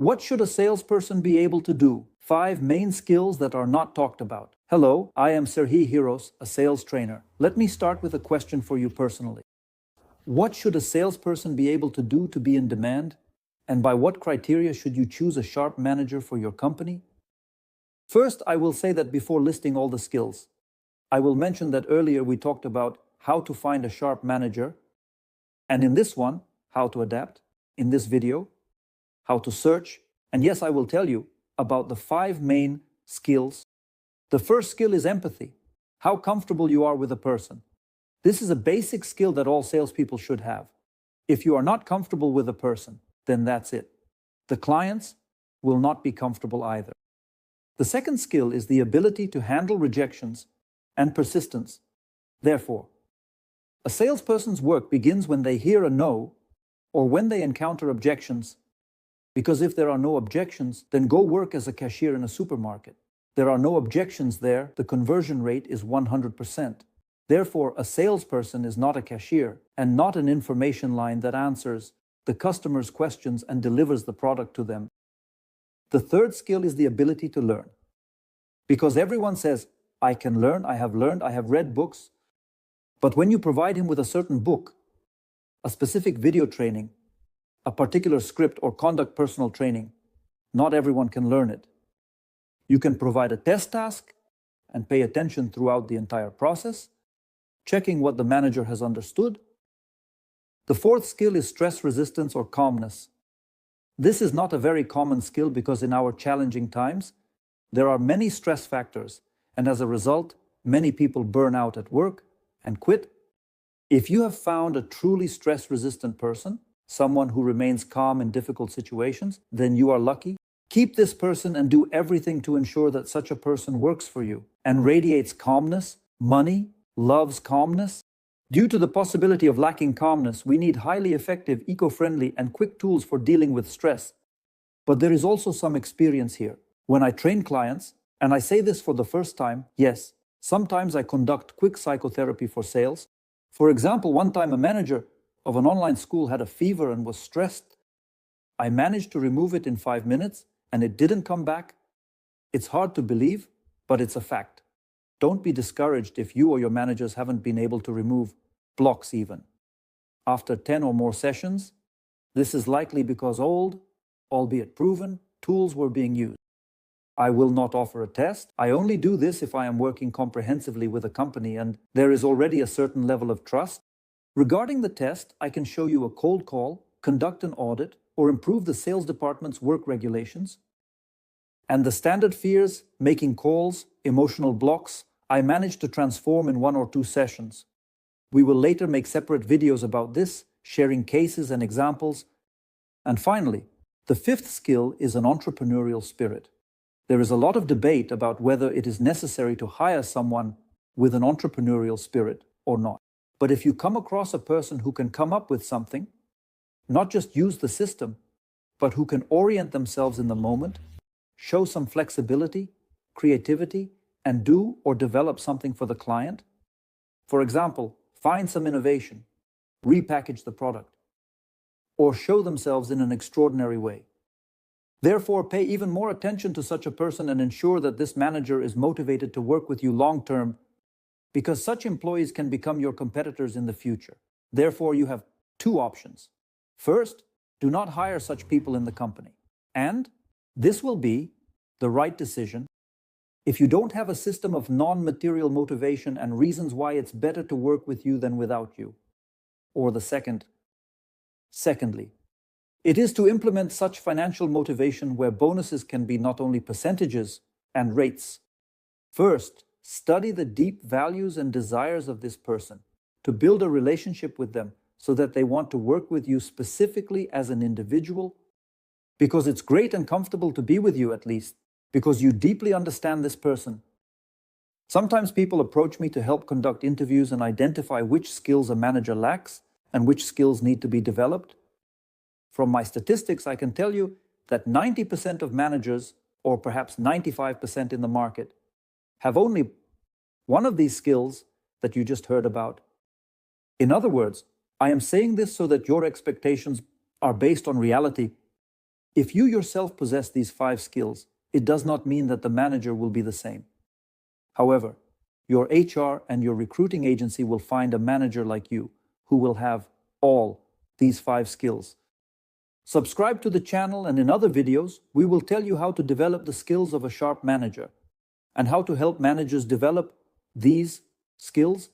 What should a salesperson be able to do? 5 main skills that are not talked about. Hello, I am Serhi Hiros, a sales trainer. Let me start with a question for you personally. What should a salesperson be able to do to be in demand? And by what criteria should you choose a sharp manager for your company? First, I will say that before listing all the skills, I will mention that earlier we talked about how to find a sharp manager, and in this one, how to adapt, in this video, how to search, and yes, I will tell you about the 5 main skills. The first skill is empathy, how comfortable you are with a person. This is a basic skill that all salespeople should have. If you are not comfortable with a person, then that's it. The clients will not be comfortable either. The second skill is the ability to handle rejections and persistence. Therefore, a salesperson's work begins when they hear a no or when they encounter objections. Because if there are no objections, then go work as a cashier in a supermarket. There are no objections there, the conversion rate is 100%. Therefore, a salesperson is not a cashier and not an information line that answers the customer's questions and delivers the product to them. The third skill is the ability to learn. Because everyone says, I can learn, I have learned, I have read books. But when you provide him with a certain book, a specific video training, a particular script or conduct personal training, not everyone can learn it. You can provide a test task and pay attention throughout the entire process, checking what the manager has understood. The fourth skill is stress resistance or calmness. This is not a very common skill because in our challenging times, there are many stress factors, and as a result, many people burn out at work and quit. If you have found a truly stress-resistant person, someone who remains calm in difficult situations, then you are lucky. Keep this person and do everything to ensure that such a person works for you and radiates calmness, money, loves calmness. Due to the possibility of lacking calmness, we need highly effective, eco-friendly, and quick tools for dealing with stress. But there is also some experience here. When I train clients, and I say this for the first time, yes, sometimes I conduct quick psychotherapy for sales. For example, one time a manager of an online school had a fever and was stressed. I managed to remove it in 5 minutes, and it didn't come back. It's hard to believe, but it's a fact. Don't be discouraged if you or your managers haven't been able to remove blocks even. After 10 or more sessions, this is likely because old, albeit proven, tools were being used. I will not offer a test. I only do this if I am working comprehensively with a company and there is already a certain level of trust. Regarding the test, I can show you a cold call, conduct an audit, or improve the sales department's work regulations. And the standard fears, making calls, emotional blocks, I managed to transform in 1 or 2 sessions. We will later make separate videos about this, sharing cases and examples. And finally, the 5th skill is an entrepreneurial spirit. There is a lot of debate about whether it is necessary to hire someone with an entrepreneurial spirit or not. But if you come across a person who can come up with something, not just use the system, but who can orient themselves in the moment, show some flexibility, creativity, and do or develop something for the client. For example, find some innovation, repackage the product, or show themselves in an extraordinary way. Therefore, pay even more attention to such a person and ensure that this manager is motivated to work with you long-term, because such employees can become your competitors in the future. Therefore, you have 2 options. First, do not hire such people in the company. And this will be the right decision if you don't have a system of non-material motivation and reasons why it's better to work with you than without you. Or the secondly, it is to implement such financial motivation where bonuses can be not only percentages and rates. First, study the deep values and desires of this person to build a relationship with them so that they want to work with you specifically as an individual, because it's great and comfortable to be with you at least, because you deeply understand this person. Sometimes people approach me to help conduct interviews and identify which skills a manager lacks and which skills need to be developed. From my statistics, I can tell you that 90% of managers, or perhaps 95% in the market, have only one of these skills that you just heard about. In other words, I am saying this so that your expectations are based on reality If you yourself possess these 5 skills, it does not mean that the manager will be the same. However, your HR and your recruiting agency will find a manager like you who will have all these 5 skills. Subscribe to the channel, and in other videos, we will tell you how to develop the skills of a sharp manager and how to help managers develop these skills